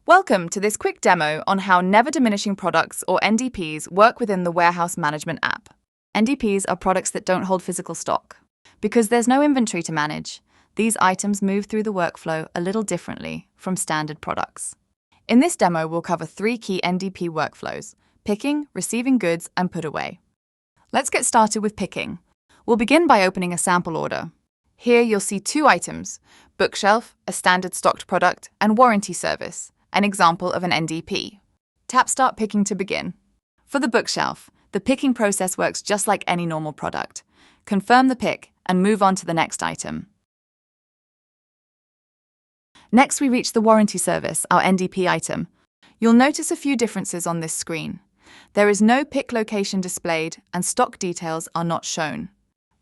Welcome to this quick demo on how Never Diminishing Products, or NDPs, work within the Warehouse Management app. NDPs are products that don't hold physical stock. Because there's no inventory to manage, these items move through the workflow a little differently from standard products. In this demo, we'll cover 3 key NDP workflows: picking, receiving goods, and put away. Let's get started with picking. We'll begin by opening a sample order. Here you'll see 2 items: bookshelf, a standard stocked product, and warranty service, an example of an NDP. Tap Start Picking to begin. For the bookshelf, the picking process works just like any normal product. Confirm the pick and move on to the next item. Next, we reach the warranty service, our NDP item. You'll notice a few differences on this screen. There is no pick location displayed and stock details are not shown.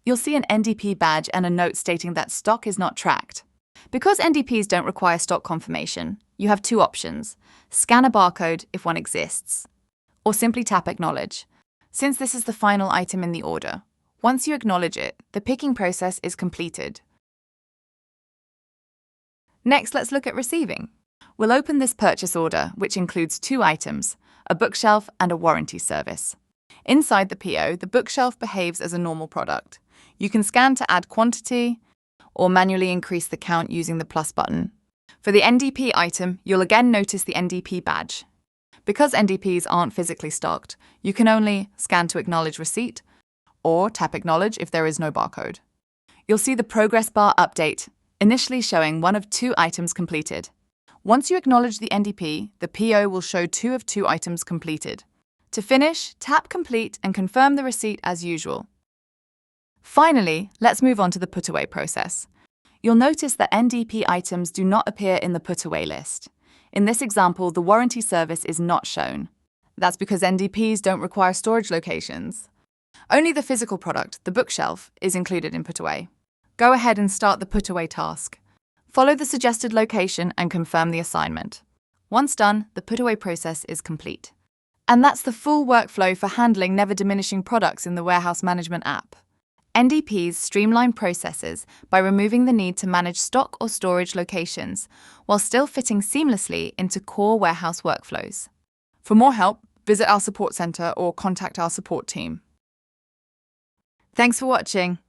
You'll see an NDP badge and a note stating that stock is not tracked. Because NDPs don't require stock confirmation, you have 2 options: scan a barcode if one exists, or simply tap Acknowledge, since this is the final item in the order. Once you acknowledge it, the picking process is completed. Next, let's look at receiving. We'll open this purchase order, which includes 2 items, a bookshelf and a warranty service. Inside the PO, the bookshelf behaves as a normal product. You can scan to add quantity, or manually increase the count using the plus button. For the NDP item, you'll again notice the NDP badge. Because NDPs aren't physically stocked, you can only scan to acknowledge receipt, or tap Acknowledge if there is no barcode. You'll see the progress bar update, initially showing 1 of 2 items completed. Once you acknowledge the NDP, the PO will show 2 of 2 items completed. To finish, tap Complete and confirm the receipt as usual. Finally, let's move on to the put-away process. You'll notice that NDP items do not appear in the put-away list. In this example, the warranty service is not shown. That's because NDPs don't require storage locations. Only the physical product, the bookshelf, is included in put-away. Go ahead and start the put-away task. Follow the suggested location and confirm the assignment. Once done, the put-away process is complete. And that's the full workflow for handling Never Diminishing Products in the Warehouse Management app. NDPs streamline processes by removing the need to manage stock or storage locations, while still fitting seamlessly into core warehouse workflows. For more help, visit our support center or contact our support team. Thanks for watching.